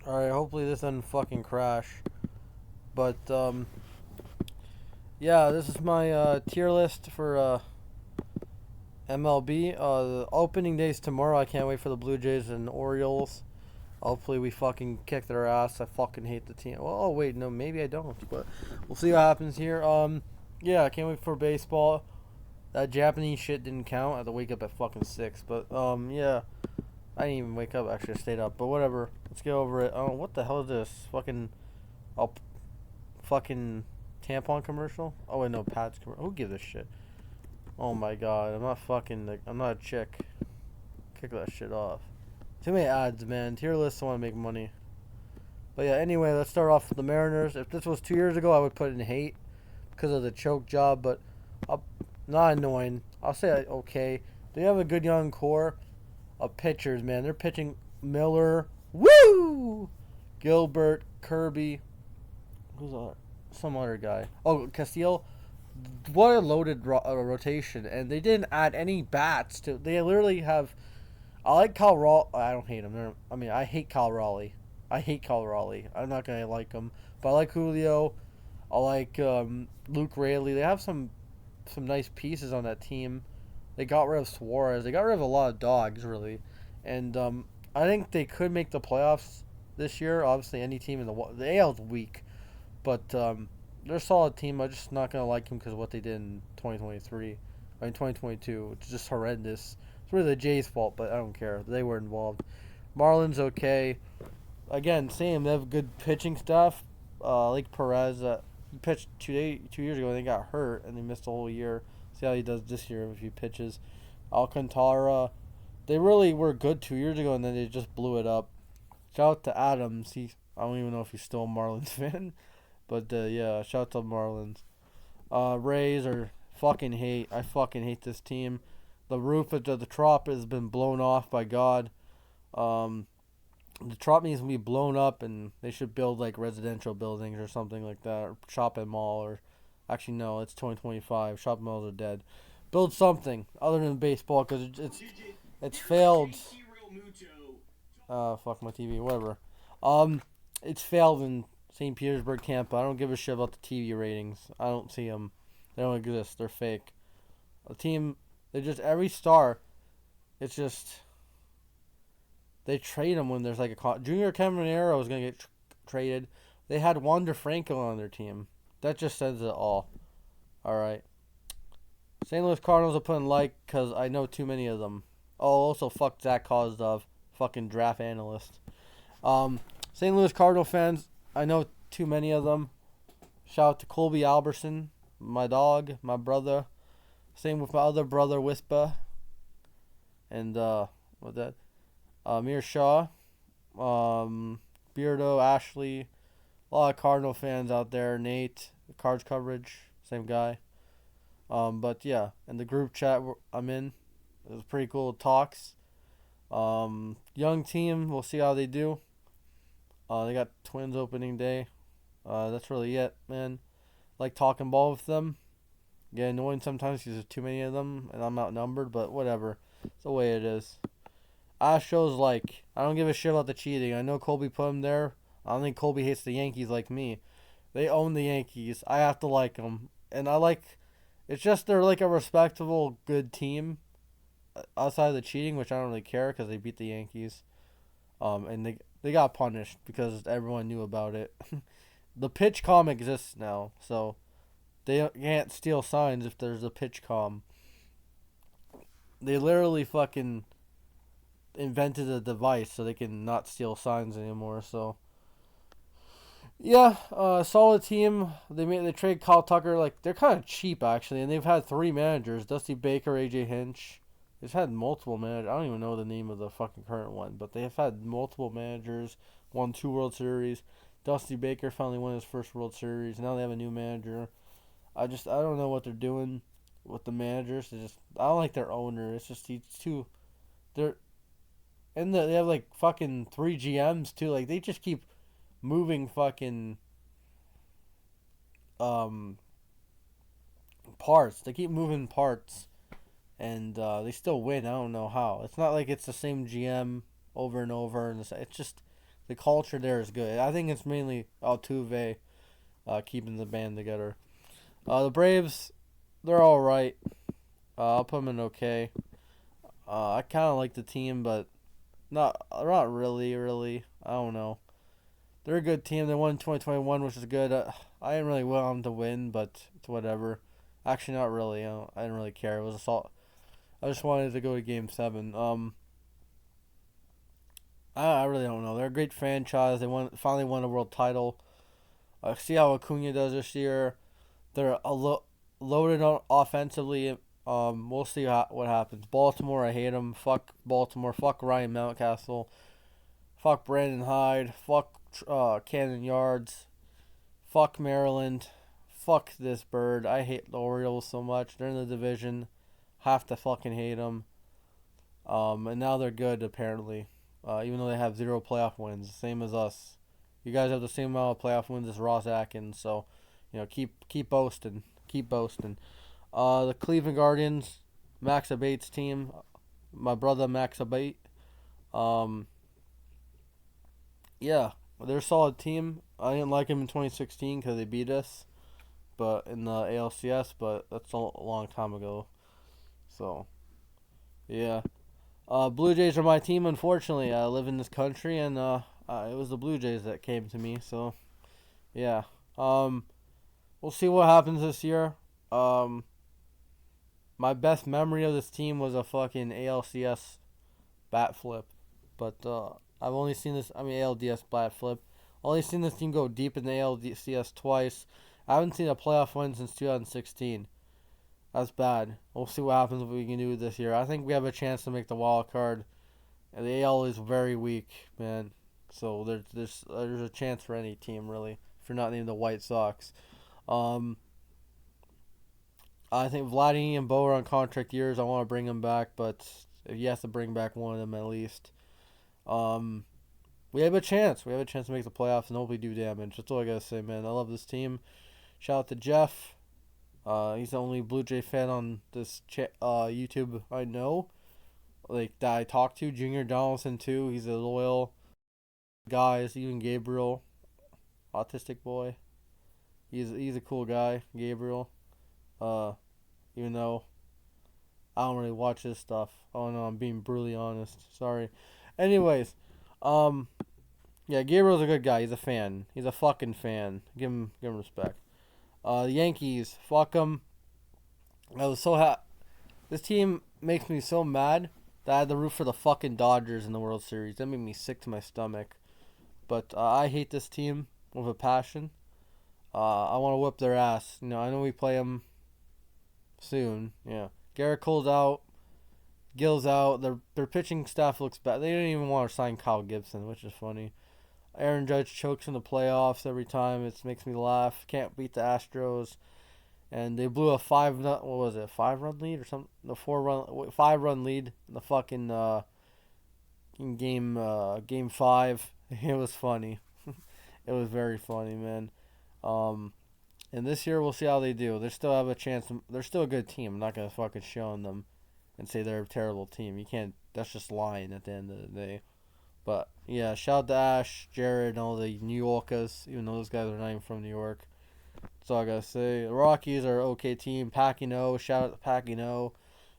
Alright, hopefully this doesn't fucking crash. But, yeah, this is my tier list for MLB. The opening day's tomorrow. I can't wait for the Blue Jays and Orioles. Hopefully we fucking kick their ass. I fucking hate the team. Well, oh, wait, no, maybe I don't. But we'll see what happens here. Yeah, I can't wait for baseball. That Japanese shit didn't count. I had to wake up at fucking 6. But, yeah. I didn't even wake up. Actually, I stayed up. But whatever. Let's get over it. Oh, what the hell is this? Oh, fucking tampon commercial? Oh, wait, no, pads commercial. Who gives a shit? Oh my god. I'm not a chick. Kick that shit off. Too many ads, man. Tier lists want to make money. But yeah, anyway, let's start off with the Mariners. If this was 2 years ago, I would put in hate because of the choke job, but not annoying. I'll say okay. They have a good young core of pitchers, man. They're pitching Miller, woo, Gilbert, Kirby, who's some other guy. Oh, Castillo. What a loaded rotation, and they didn't add any bats to. They literally have. I like Kyle Raleigh. I don't hate him. I hate Kyle Raleigh. I hate Kyle Raleigh. I'm not gonna like him, but I like Julio. I like Luke Raley. They have some nice pieces on that team. They got rid of Suarez. They got rid of a lot of dogs, really, and I think they could make the playoffs this year. Obviously, any team in the AL's weak, but they're a solid team. I'm just not gonna like them because of what they did in 2023. I mean 2022. It's just horrendous. It's really the Jays' fault, but I don't care. They were involved. Marlins okay. Again, same. They have good pitching stuff. Like Perez, he pitched 2 years ago and he got hurt and they missed a whole year. See how he does this year if he pitches. Alcantara, they really were good 2 years ago and then they just blew it up. Shout out to Adams. I don't even know if he's still a Marlins fan, but yeah, shout out to Marlins. Rays are fucking hate. I fucking hate this team. The roof of the Trop has been blown off by God. The Trop needs to be blown up, and they should build like residential buildings or something like that, or shopping mall, or actually no, it's 2025. Shopping malls are dead. Build something other than baseball because it's failed. Fuck my TV, whatever. It's failed in St. Petersburg, Tampa. I don't give a shit about the TV ratings. I don't see them. They don't exist. They're fake. A team, they just every star. It's just they trade them when there's like Junior Caminero is gonna get traded. They had Wander Franco on their team. That just says it all. All right. St. Louis Cardinals are putting like because I know too many of them. Oh, also fuck Zach Kozlov, fucking draft analyst. St. Louis Cardinal fans, I know too many of them. Shout out to Colby Alberson, my dog, my brother. Same with my other brother, Wispa. And, what that? Amir Shaw. Beardo, Ashley. A lot of Cardinal fans out there. Nate, Cards coverage, same guy. But yeah, and the group chat I'm in, it was pretty cool talks. Young team, we'll see how they do. They got Twins opening day. That's really it, man. Like talking ball with them. Get annoying sometimes because there's too many of them and I'm outnumbered, but whatever. It's the way it is. Astros, like, I don't give a shit about the cheating. I know Colby put him there. I don't think Colby hates the Yankees like me. They own the Yankees. I have to like them. And I like, it's just they're like a respectable, good team outside of the cheating, which I don't really care because they beat the Yankees. And they got punished because everyone knew about it. The pitch com exists now, so they can't steal signs if there's a pitch com. They literally fucking invented a device so they can not steal signs anymore. So yeah, solid team. They trade Kyle Tucker. Like they're kind of cheap actually, and they've had three managers: Dusty Baker, AJ Hinch. They've had multiple managers. I don't even know the name of the fucking current one, but they have had multiple managers. Won 2 World Series. Dusty Baker finally won his first World Series. Now they have a new manager. I don't know what they're doing with the managers. I don't like their owner. It's just he's too. They're they have like fucking 3 GMs too. Like they just keep moving fucking um parts. They keep moving parts, and they still win. I don't know how. It's not like it's the same GM over and over, and it's just The culture there is good. I think it's mainly Altuve keeping the band together. The Braves, they're all right. I'll put them in okay. I kind of like the team, but not really, really. I don't know. They're a good team. They won in 2021, which is good. I didn't really want them to win, but it's whatever. Actually, not really. I didn't really care. It was assault. I just wanted to go to Game 7. I really don't know. They're a great franchise. They finally won a world title. See how Acuna does this year. They're loaded on offensively. We'll see what happens. Baltimore, I hate them. Fuck Baltimore. Fuck Ryan Mountcastle. Fuck Brandon Hyde. Fuck Cannon Yards. Fuck Maryland. Fuck this bird. I hate the Orioles so much. They're in the division. Have to fucking hate them. And now they're good apparently. Even though they have 0 playoff wins, same as us. You guys have the same amount of playoff wins as Ross Atkins, so keep boasting, keep boasting. The Cleveland Guardians, Max Abate's team, my brother Max Abate. Um, yeah, they're a solid team. I didn't like them in 2016 because they beat us, but in the ALCS, but that's a long time ago. So yeah. Blue Jays are my team. Unfortunately, I live in this country, and it was the Blue Jays that came to me. So, yeah. Um, we'll see what happens this year. Um, my best memory of this team was a fucking ALCS bat flip, but I've only seen this. I mean, ALDS bat flip. Only seen this team go deep in the ALCS twice. I haven't seen a playoff win since 2016. That's bad. We'll see what happens if we can do this year. I think we have a chance to make the wild card. And the AL is very weak, man. So there's a chance for any team really. If you're not named the White Sox. Um, I think Vladdy and Bo are on contract years. I want to bring them back, but he has to bring back one of them at least. Um, we have a chance. We have a chance to make the playoffs and hopefully do damage. That's all I gotta say, man. I love this team. Shout out to Jeff. He's the only Blue Jay fan on this YouTube I know, like that I talk to. Junior Donaldson too. He's a loyal guy. Even Gabriel, autistic boy. He's a cool guy, Gabriel. Uh, even though I don't really watch his stuff. Oh no, I'm being brutally honest. Sorry. Anyways, um, yeah, Gabriel's a good guy. He's a fan. He's a fucking fan. Give him respect. The Yankees, fuck them. I was so This team makes me so mad that I had to root for the fucking Dodgers in the World Series. That made me sick to my stomach. But I hate this team with a passion. I want to whip their ass. I know we play them soon. Yeah, Garrett Cole's out. Gill's out. Their pitching staff looks bad. They didn't even want to sign Kyle Gibson, which is funny. Aaron Judge chokes in the playoffs every time. It makes me laugh. Can't beat the Astros, and they blew a 5-run lead or something? The 5-run lead in the fucking in game 5. It was funny. It was very funny, man. And this year we'll see how they do. They still have a chance. They're still a good team. I'm not gonna fucking show on them and say they're a terrible team. You can't. That's just lying at the end of the day. But yeah, shout out to Ash, Jared, and all the New Yorkers, even though those guys are not even from New York. That's all I gotta say. The Rockies are an okay team. Pacino, shout out to Pacino,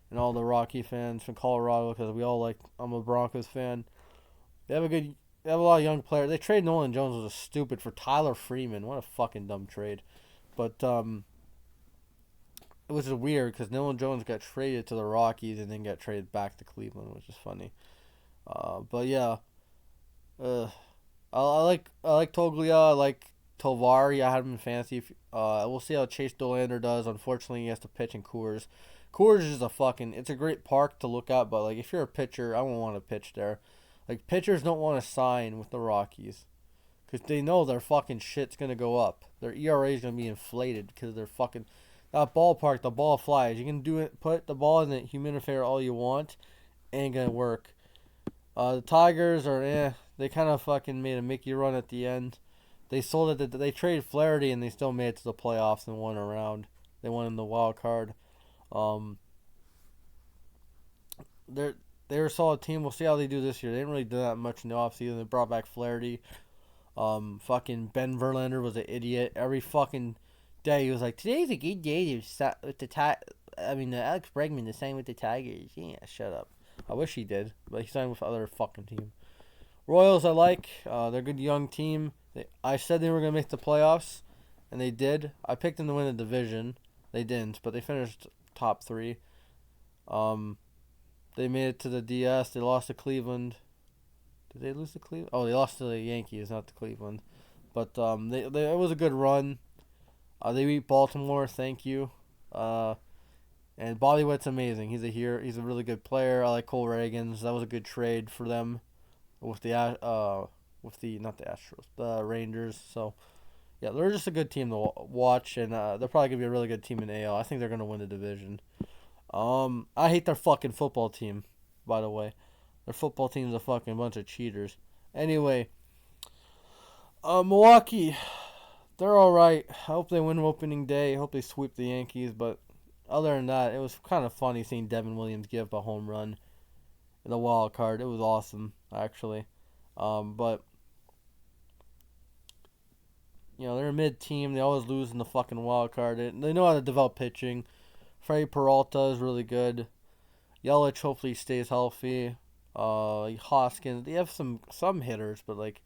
and all the Rocky fans from Colorado because we all like. I'm a Broncos fan. They have a good. They have a lot of young players. They traded Nolan Jones was stupid for Tyler Freeman. What a fucking dumb trade. But it was just weird because Nolan Jones got traded to the Rockies and then got traded back to Cleveland, which is funny. But yeah. Uh, I like Toglia. I like Tovari. I had him in fantasy. We'll see how Chase Dolander does. Unfortunately, he has to pitch in Coors. Coors is it's a great park to look at, but like if you're a pitcher, I won't want to pitch there. Like pitchers don't want to sign with the Rockies because they know their fucking shit's gonna go up. Their ERA is gonna be inflated because they're fucking that ballpark. The ball flies. You can do it. Put the ball in the humidifier all you want, ain't gonna work. The Tigers are They kind of fucking made a Mickey run at the end. They sold it. They traded Flaherty and they still made it to the playoffs and won a round. They won in the wild card. Um, they're They're a solid team. We'll see how they do this year. They didn't really do that much in the offseason. They brought back Flaherty. Fucking Ben Verlander was an idiot. Every fucking day he was like, "Today's a good day to with the Alex Bregman to sign with the Tigers." Yeah, shut up. I wish he did, but he signed with other fucking team. Royals, I like. They're a good young team. I said they were gonna make the playoffs, and they did. I picked them to win the division. They didn't, but they finished top three. Um, they made it to the DS. They lost to Cleveland. Did they lose to Cleveland? Oh, they lost to the Yankees, not to Cleveland. But it was a good run. They beat Baltimore. Thank you. And Bollywood's amazing. He's a hero. He's a really good player. I like Cole Reagans. That was a good trade for them with the not the Astros, the Rangers. So yeah, they're just a good team to watch, and they're probably gonna be a really good team in AL. I think they're gonna win the division. I hate their fucking football team, by the way. Their football team's a fucking bunch of cheaters. Anyway, Milwaukee, they're all right. I hope they win opening day. I hope they sweep the Yankees. But other than that, it was kind of funny seeing Devin Williams give up a home run in the wild card. It was awesome, actually. But they're a mid team. They always lose in the fucking wild card. They know how to develop pitching. Freddie Peralta is really good. Yelich hopefully stays healthy. Hoskins. They have some hitters, but like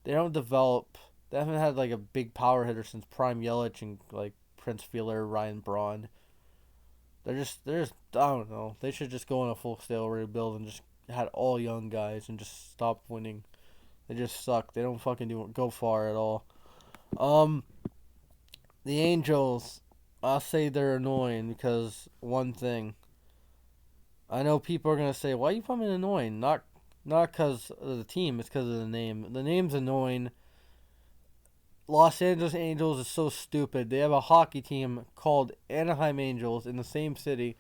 they don't develop. They haven't had like a big power hitter since prime Yelich and like Prince Fielder, Ryan Braun. They're just I don't know. They should just go on a full scale rebuild and just had all young guys and just stop winning. They just suck. They don't fucking go far at all. The Angels, I'll say they're annoying because one thing. I know people are gonna say, "Why are you fucking annoying?" Not because of the team. It's because of the name. The name's annoying. Los Angeles Angels is so stupid. They have a hockey team called Anaheim Angels in the same city.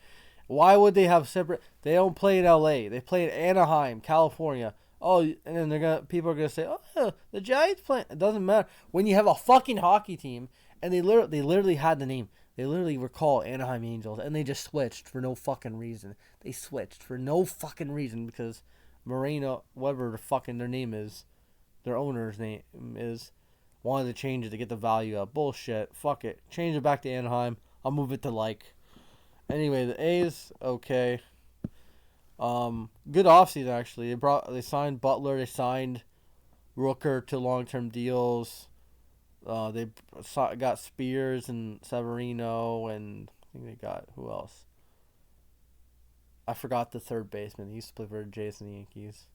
Why would they have separate? They don't play in LA. They play in Anaheim, California. Oh, and then people are gonna say, "Oh, the Giants play." It doesn't matter when you have a fucking hockey team, and they literally had the name. They literally were called Anaheim Angels, and they just switched for no fucking reason. They switched for no fucking reason because Moreno, whatever the fucking their name is, their owner's name is, wanted to change it to get the value up. Bullshit. Fuck it. Change it back to Anaheim. I'll move it to like. Anyway, the A's, okay. Good offseason actually. They signed Butler. They signed Rooker to long-term deals. They got Spears and Severino, and I think they got who else? I forgot the third baseman. He used to play for the Jays and the Yankees.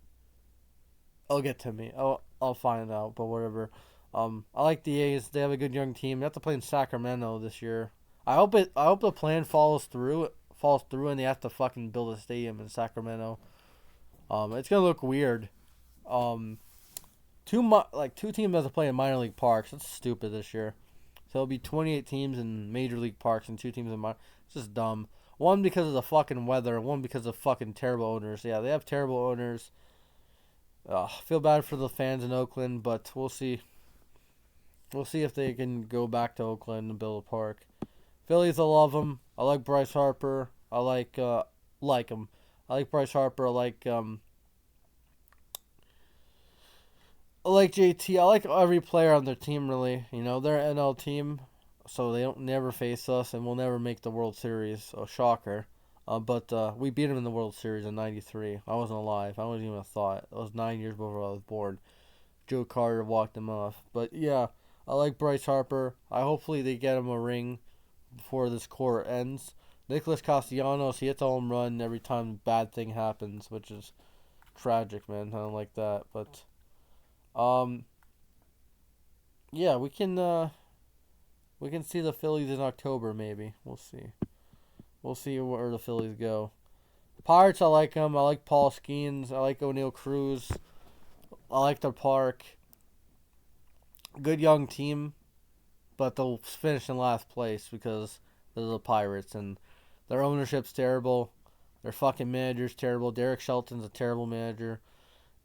I'll get to me. I'll find out, but whatever. I like the A's. They have a good young team. They have to play in Sacramento this year. I hope the plan follows through, and they have to fucking build a stadium in Sacramento. It's gonna look weird. Two teams have to play in minor league parks. That's stupid this year. So it'll be 28 teams in major league parks and 2 teams in minor. It's just dumb. One because of the fucking weather, and one because of fucking terrible owners. Yeah, they have terrible owners. Feel bad for the fans in Oakland, but we'll see. We'll see if they can go back to Oakland and build a park. Phillies, I love them. I like Bryce Harper. I like him. I like Bryce Harper. I like JT. I like every player on their team, really. They're an NL team, so they don't never face us, and we'll never make the World Series. Oh, shocker. But we beat them in the World Series in '93. I wasn't alive. I wasn't even a thought. It was 9 years before I was born. Joe Carter walked them off. But yeah, I like Bryce Harper. Hopefully they get him a ring before this core ends. Nicholas Castellanos, he hits a home run every time a bad thing happens, which is tragic, man. I don't like that. But yeah, we can see the Phillies in October maybe. We'll see. We'll see where the Phillies go. Pirates, I like them. I like Paul Skeens. I like O'Neal Cruz. I like their park. Good young team, but they'll finish in last place because they're the Pirates, and their ownership's terrible. Their fucking manager's terrible. Derek Shelton's a terrible manager,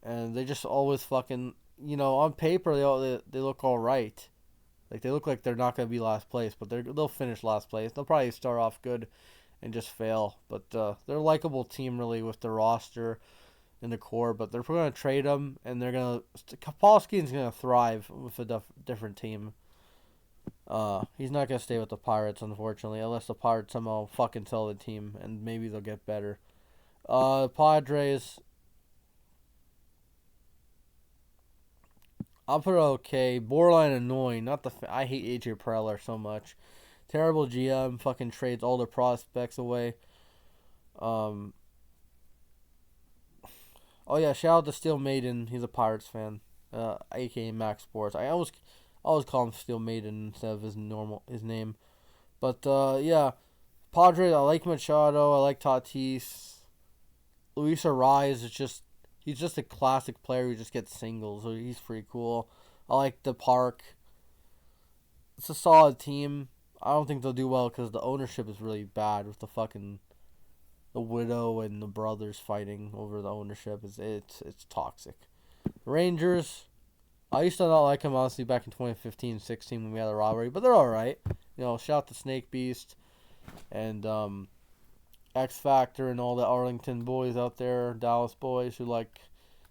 and they just always fucking, on paper they look all right. Like they look like they're not gonna be last place, but they'll finish last place. They'll probably start off good and just fail. But they're a likable team, really, with the roster and the core. But they're going to trade him, and they're going to... Kapowski's going to thrive with a different team. He's not going to stay with the Pirates, unfortunately, unless the Pirates somehow fucking sell the team, and maybe they'll get better. Padres... I'll put it okay. Borderline annoying. I hate AJ Preller so much. Terrible GM. Fucking trades all the prospects away. Oh yeah, shout out to Steel Maiden. He's a Pirates fan. AKA Max Sports. I always call him Steel Maiden instead of his name. But yeah, Padres. I like Machado. I like Tatis. Luis Arraez is he's just a classic player who just gets singles. So he's pretty cool. I like the park. It's a solid team. I don't think they'll do well because the ownership is really bad with the widow and the brothers fighting over the ownership. It's toxic. Rangers. I used to not like them honestly back in 2015-16 when we had a robbery, but they're all right. Shout out to Snake Beast and X Factor and all the Arlington boys out there, Dallas boys who like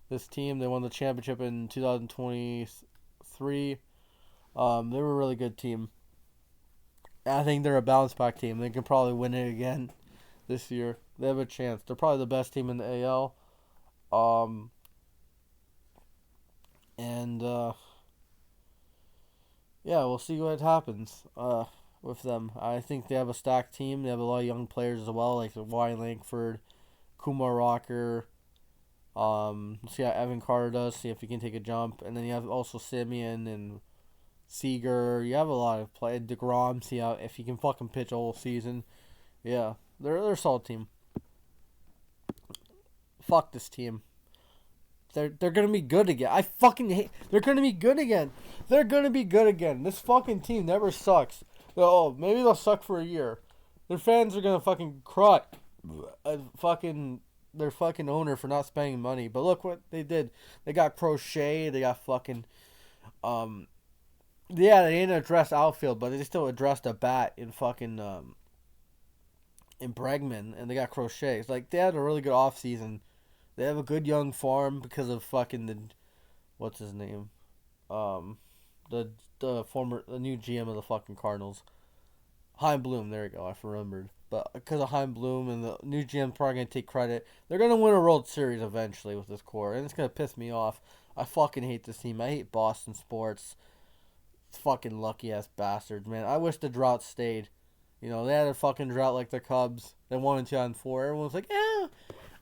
this team. They won the championship in 2023. They were a really good team. I think they're a bounce back team. They can probably win it again this year. They have a chance. They're probably the best team in the AL. Yeah, we'll see what happens. With them. I think they have a stacked team. They have a lot of young players as well, like Wyatt Langford, Kumar Rocker. See how Evan Carter does. See if he can take a jump. And then you have also Simeon and Seager. You have a lot of play. DeGrom. See how if he can fucking pitch a whole season. Yeah, they're a solid team. Fuck this team. They're gonna be good again. I fucking hate. They're gonna be good again. They're gonna be good again. This fucking team never sucks. Oh, maybe they'll suck for a year. Their fans are gonna fucking cry. Their fucking owner for not spending money. But look what they did. They got Crochet. They got fucking yeah, they didn't address outfield, but they still addressed a bat in fucking in Bregman, and they got Crochet. It's like they had a really good offseason. They have a good young farm because of fucking what's his name? The new GM of the fucking Cardinals. Heim Bloom, there you go, I remembered. But because of Heim Bloom and the new GM probably going to take credit, they're going to win a World Series eventually with this core, and it's going to piss me off. I fucking hate this team. I hate Boston sports. It's fucking lucky-ass bastards, man. I wish the drought stayed. They had a fucking drought like the Cubs. They won in 2004. Everyone's like, oh,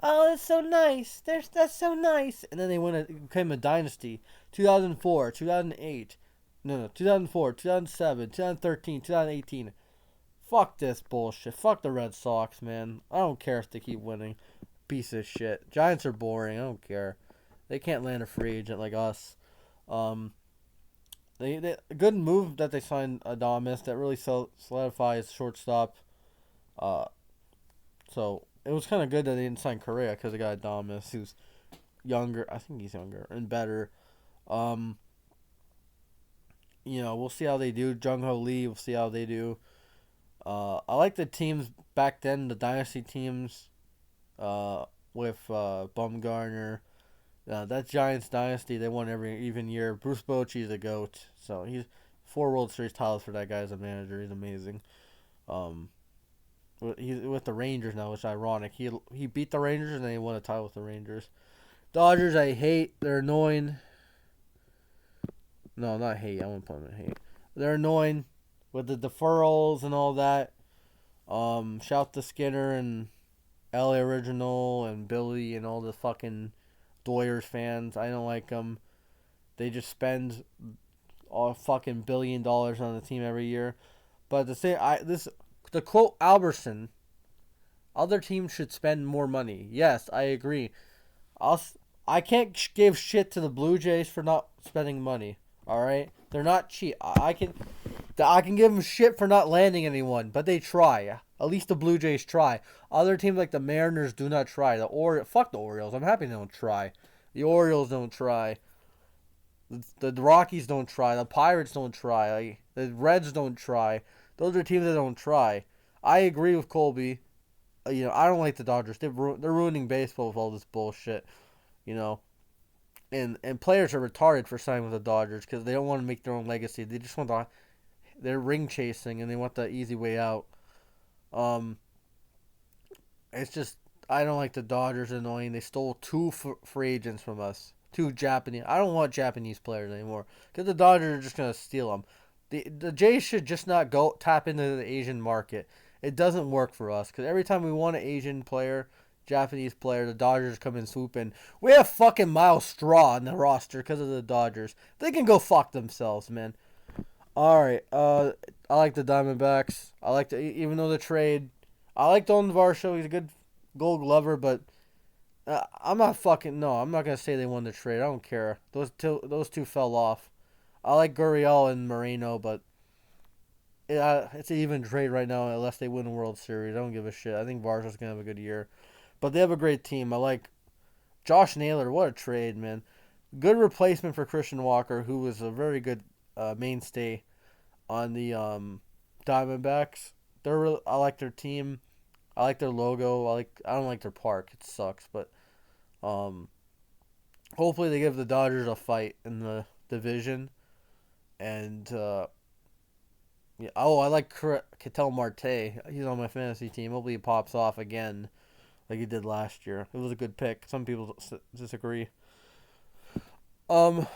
that's so nice. That's so nice. And then they became a dynasty. 2004, 2008. No, 2004, 2007, 2013, 2018. Fuck this bullshit. Fuck the Red Sox, man. I don't care if they keep winning. Piece of shit. Giants are boring. I don't care. They can't land a free agent like us. They a good move that they signed Adames that really solidifies shortstop. So it was kind of good that they didn't sign Correa because they got Adames, who's younger. I think he's younger and better. We'll see how they do. Jung-Ho Lee, we'll see how they do. I like the teams back then, the dynasty teams, with Bumgarner. That Giants dynasty, they won every even year. Bruce Bochy's a GOAT, so he's 4 World Series titles for that guy as a manager. He's amazing. He's with the Rangers now, which is ironic. He beat the Rangers and then he won a title with the Rangers. Dodgers, I hate. They're annoying. No, not hate. I won't put them in hate. They're annoying with the deferrals and all that. Shout to Skinner and LA Original and Billy and all the fucking Doyers fans. I don't like them. They just spend a fucking $1 billion on the team every year. But the quote Albertson, other teams should spend more money. Yes, I agree. I can't give shit to the Blue Jays for not spending money. All right, they're not cheap. I can give them shit for not landing anyone, but they try. At least the Blue Jays try. Other teams like the Mariners do not try. Fuck the Orioles. I'm happy they don't try. The Orioles don't try. The Rockies don't try. The Pirates don't try. The Reds don't try. Those are teams that don't try. I agree with Colby. I don't like the Dodgers. They're ruining baseball with all this bullshit. You know, and players are retarded for signing with the Dodgers because they don't want to make their own legacy. They just want they're ring chasing and they want the easy way out. Um, it's just I don't like the Dodgers. Annoying. They stole two free agents from us. Two Japanese. I don't want Japanese players anymore because the Dodgers are just gonna steal them. The Jays should just not go tap into the Asian market. It doesn't work for us because every time we want an Asian player, Japanese player, the Dodgers come and swoop in. We have fucking Miles Straw on the roster because of the Dodgers. They can go fuck themselves, man. All right. I like the Diamondbacks. I like even though the trade. I like Don Varsho. He's a good Gold Glover, but I'm not fucking no. I'm not gonna say they won the trade. I don't care. Those two fell off. I like Gurriel and Moreno, but it's an even trade right now unless they win the World Series. I don't give a shit. I think Varsho's gonna have a good year, but they have a great team. I like Josh Naylor. What a trade, man! Good replacement for Christian Walker, who was a very good mainstay on the Diamondbacks. I like their team. I like their logo. I don't like their park. It sucks, but um, hopefully they give the Dodgers a fight in the division. And yeah, I like Ketel Marte. He's on my fantasy team. Hopefully he pops off again like he did last year. It was a good pick. Some people disagree. Um,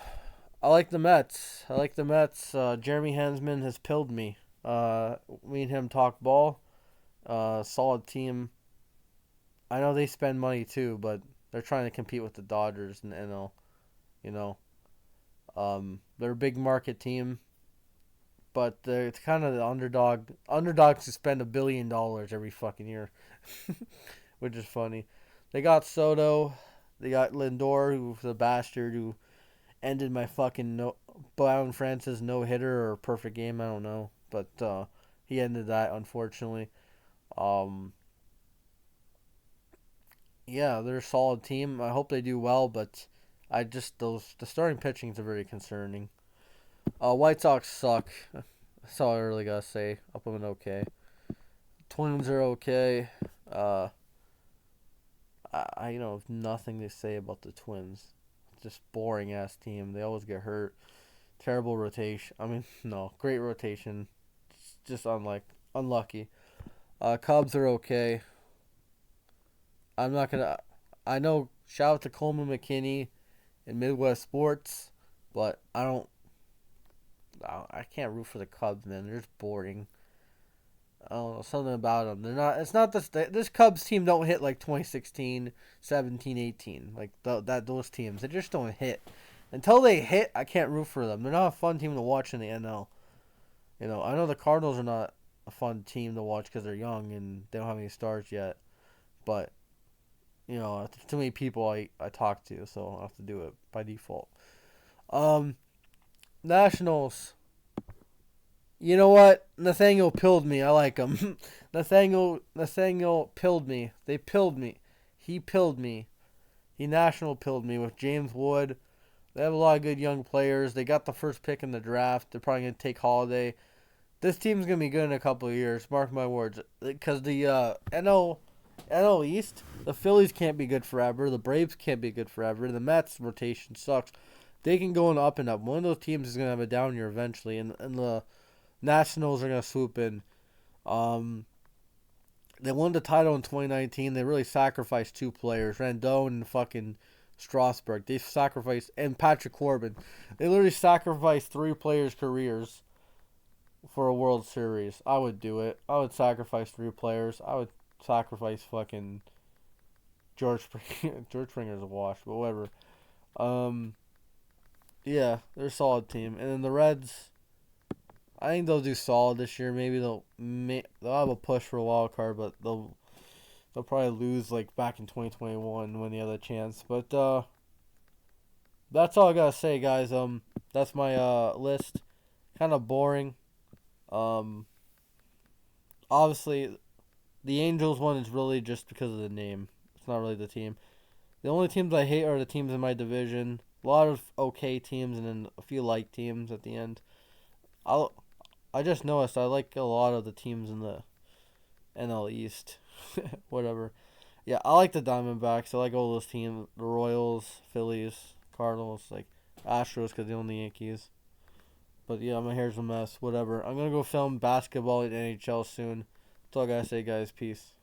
I like the Mets. Jeremy Hansman has pilled me. Me and him talk ball. Solid team. I know they spend money too, but they're trying to compete with the Dodgers and NL. You know, they're a big market team, but it's kind of the underdog. Underdogs to spend $1 billion every fucking year, which is funny. They got Soto. They got Lindor, who's a bastard who ended my fucking Brown Francis no hitter or perfect game. I don't know, but he ended that unfortunately. Um, yeah, they're a solid team. I hope they do well, but the starting pitching is very concerning. White Sox suck. That's all I really gotta say. Up them and okay. Twins are okay. Uh, I have nothing to say about the Twins. Just boring ass team. They always get hurt. Terrible rotation. I mean, no, great rotation. Just unlucky. Cubs are okay. I'm not gonna. I know. Shout out to Coleman McKinney in Midwest Sports, but I don't. I can't root for the Cubs, man. They're just boring. I don't know, something about them. They're not. It's not this Cubs team don't hit like 2016, 17, 18. Like those teams. They just don't hit. Until they hit, I can't root for them. They're not a fun team to watch in the NL. I know the Cardinals are not a fun team to watch because they're young and they don't have any stars yet. But there's too many people I talk to, so I'll have to do it by default. Um, Nationals. You know what? Nathaniel pilled me. I like him. Nathaniel pilled me. They pilled me. He pilled me. He national pilled me with James Wood. They have a lot of good young players. They got the first pick in the draft. They're probably going to take Holiday. This team's going to be good in a couple of years. Mark my words. Because the NL East, the Phillies can't be good forever. The Braves can't be good forever. The Mets rotation sucks. They can go up and up. One of those teams is going to have a down year eventually. And the Nationals are going to swoop in. They won the title in 2019. They really sacrificed two players, Rendon and fucking Strasburg. They sacrificed, and Patrick Corbin. They literally sacrificed three players' careers for a World Series. I would do it. I would sacrifice three players. I would sacrifice fucking George Springer. George Springer's a wash, but whatever. Yeah, they're a solid team. And then the Reds, I think they'll do solid this year. Maybe they'll have a push for a wild card, but they'll probably lose like back in 2021 when they had a chance. But that's all I gotta say, guys. That's my list. Kind of boring. Obviously, the Angels one is really just because of the name. It's not really the team. The only teams I hate are the teams in my division. A lot of okay teams and then a few like teams at the end. I just noticed I like a lot of the teams in the NL East. Whatever. Yeah, I like the Diamondbacks. I like all those teams. The Royals, Phillies, Cardinals, like Astros because they own the Yankees. But yeah, my hair's a mess. Whatever. I'm going to go film basketball in NHL soon. That's all I got to say, guys. Peace.